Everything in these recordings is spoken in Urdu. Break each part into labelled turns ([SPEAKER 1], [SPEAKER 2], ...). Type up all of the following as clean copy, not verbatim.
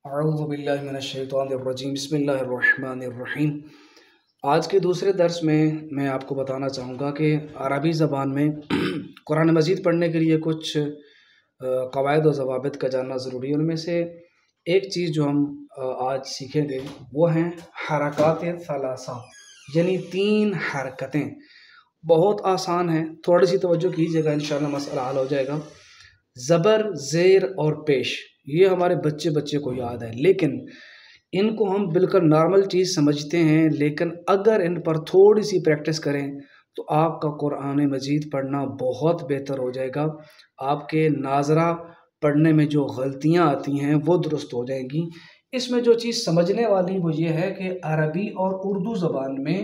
[SPEAKER 1] اعوذ باللہ من الشیطان الرجیم بسم اللہ الرحمن الرحیم۔ آج کے دوسرے درس میں آپ کو بتانا چاہوں گا کہ عربی زبان میں قرآن مجید پڑھنے کے لیے کچھ قواعد و ضوابط کا جاننا ضروری ہے۔ ان میں سے ایک چیز جو ہم آج سیکھیں گے وہ ہیں حرکات ثلاثہ، یعنی 3 حرکتیں۔ بہت آسان ہیں، تھوڑی سی توجہ کیجیے گا، انشاءاللہ مسئلہ حل ہو جائے گا۔ زبر، زیر اور پیش، یہ ہمارے بچے کو یاد ہے، لیکن ان کو ہم بالکل نارمل چیز سمجھتے ہیں، لیکن اگر ان پر تھوڑی سی پریکٹس کریں تو آپ کا قرآن مجید پڑھنا بہت بہتر ہو جائے گا۔ آپ کے ناظرہ پڑھنے میں جو غلطیاں آتی ہیں وہ درست ہو جائیں گی۔ اس میں جو چیز سمجھنے والی وہ یہ ہے کہ عربی اور اردو زبان میں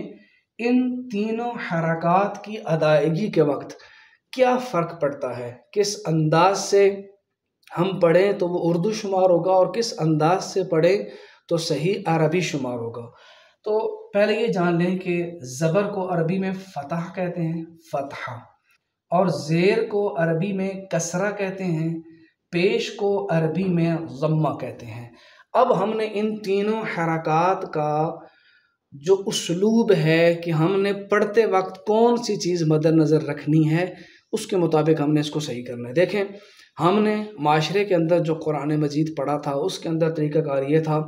[SPEAKER 1] ان تینوں حرکات کی ادائیگی کے وقت کیا فرق پڑتا ہے، کس انداز سے ہم پڑھیں تو وہ اردو شمار ہوگا اور کس انداز سے پڑھیں تو صحیح عربی شمار ہوگا۔ تو پہلے یہ جان لیں کہ زبر کو عربی میں فتح کہتے ہیں، فتحہ، اور زیر کو عربی میں کسرہ کہتے ہیں، پیش کو عربی میں ضمہ کہتے ہیں۔ اب ہم نے ان تینوں حرکات کا جو اسلوب ہے کہ ہم نے پڑھتے وقت کون سی چیز مد نظر رکھنی ہے، اس کے مطابق ہم نے اس کو صحیح کرنا ہے۔ دیکھیں، ہم نے معاشرے کے اندر جو قرآن مجید پڑھا تھا اس کے اندر طریقہ کار یہ تھا: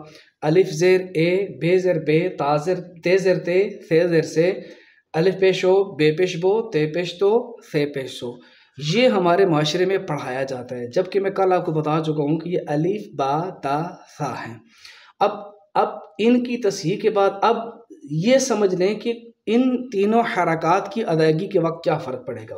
[SPEAKER 1] الف زیر اے، بے زیر بے، تا زیر تے زیر تے، ثے زیر سے، الف پیش او، بے پیش بو، تے پیش تو، ثے پیش سو۔ یہ ہمارے معاشرے میں پڑھایا جاتا ہے، جبکہ میں کل آپ کو بتا چکا ہوں کہ یہ الف با تا ثا ہیں۔ اب ان کی تصحیح کے بعد اب یہ سمجھ لیں کہ ان تینوں حرکات کی ادائیگی کے وقت کیا فرق پڑے گا۔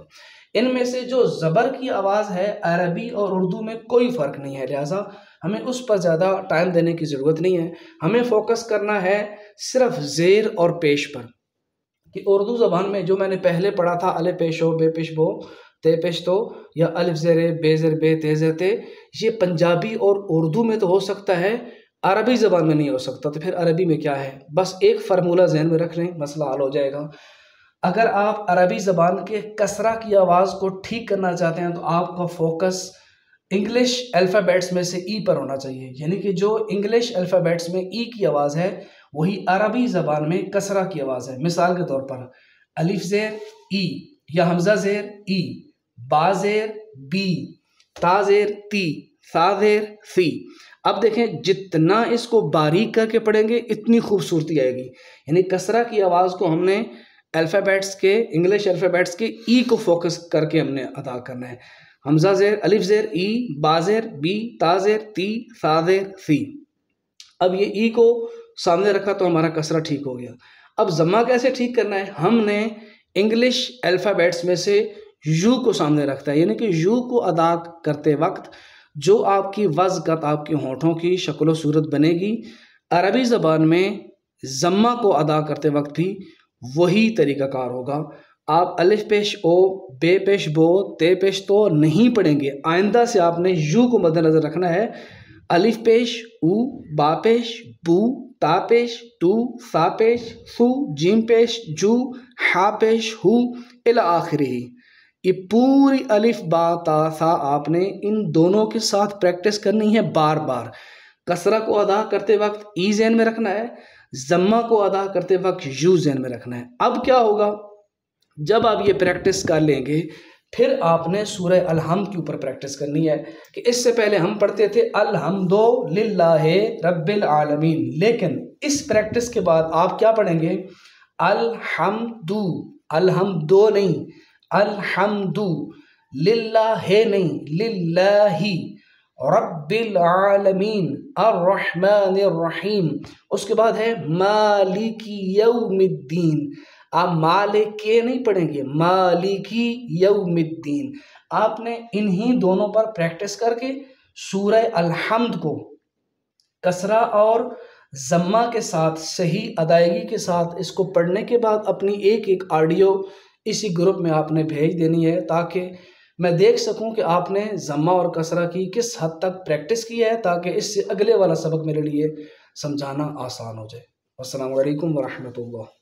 [SPEAKER 1] ان میں سے جو زبر کی آواز ہے عربی اور اردو میں کوئی فرق نہیں ہے، لہٰذا ہمیں اس پر زیادہ ٹائم دینے کی ضرورت نہیں ہے۔ ہمیں فوکس کرنا ہے صرف زیر اور پیش پر، کہ اردو زبان میں جو میں نے پہلے پڑھا تھا الف پیش او، بے پیش بو، تے پیش تو، یا الف زیر اے، بے زیر بے، تے زیر تے، یہ پنجابی اور اردو میں تو ہو سکتا ہے، عربی زبان میں نہیں ہو سکتا۔ تو پھر عربی میں کیا ہے؟ بس ایک فارمولہ ذہن میں رکھ لیں، مسئلہ حل ہو جائے گا۔ اگر آپ عربی زبان کے کسرہ کی آواز کو ٹھیک کرنا چاہتے ہیں تو آپ کا فوکس انگلش الفابیٹس میں سے ای پر ہونا چاہیے، یعنی کہ جو انگلش الفابیٹس میں ای کی آواز ہے وہی عربی زبان میں کسرہ کی آواز ہے۔ مثال کے طور پر الف زیر ای، یا حمزہ زیر ای، با زیر بی، تا زیر تی، ثا زیر سی۔ اب دیکھیں، جتنا اس کو باریک کر کے پڑھیں گے اتنی خوبصورتی آئے گی۔ یعنی کسرہ کی آواز کو ہم نے الفابیٹس کے، انگلش الفابیٹس کے ای کو فوکس کر کے ہم نے ادا کرنا ہے۔ حمزہ زیر، الف زیر ای، با زیر بی، تا زیر تی، ثا زیر سی۔ اب یہ ای کو سامنے رکھا تو ہمارا کسرہ ٹھیک ہو گیا۔ اب ضمہ کیسے ٹھیک کرنا ہے؟ ہم نے انگلش الفابیٹس میں سے یو کو سامنے رکھتا ہے، یعنی کہ یو کو ادا کرتے وقت جو آپ کی وضعت، آپ کے ہونٹوں کی شکل و صورت بنے گی، عربی زبان میں ضمہ کو ادا کرتے وقت بھی وہی طریقہ کار ہوگا۔ آپ الف پیش او، بے پیش بو، تے پیش تو نہیں پڑھیں گے۔ آئندہ سے آپ نے یو کو مد نظر رکھنا ہے۔ الف پیش او، با پیش بو، تا پیش تو، ثا پیش ثو، جیم پیش جو، ہا پیش ہو، الی آخرہ۔ یہ پوری الف با تا ثا آپ نے ان دونوں کے ساتھ پریکٹس کرنی ہے بار بار۔ کسرہ کو ادا کرتے وقت ای ذہن میں رکھنا ہے، ضمہ کو ادا کرتے وقت یو ذہن میں رکھنا ہے۔ اب کیا ہوگا؟ جب آپ یہ پریکٹس کر لیں گے پھر آپ نے سورہ الحمد کے اوپر پریکٹس کرنی ہے، کہ اس سے پہلے ہم پڑھتے تھے الحمد للہ رب العالمین، لیکن اس پریکٹس کے بعد آپ کیا پڑھیں گے؟ الحمد، الحمد نہیں، الحمد للہ نہیں، للہ رب العالمین الرحمن الرحیم۔ اس کے بعد ہے مالک یوم الدین۔ آپ مالک نہیں پڑھیں گے، مالک یوم الدین۔ آپ نے انہی دونوں پر پریکٹس کر کے سورہ الحمد کو کسرہ اور ضمہ کے ساتھ صحیح ادائیگی کے ساتھ اس کو پڑھنے کے بعد اپنی ایک ایک آڈیو اسی گروپ میں آپ نے بھیج دینی ہے، تاکہ میں دیکھ سکوں کہ آپ نے ضمہ اور کسرہ کی کس حد تک پریکٹس کی ہے، تاکہ اس سے اگلے والا سبق میرے لیے سمجھانا آسان ہو جائے۔ السلام علیکم ورحمۃ اللہ۔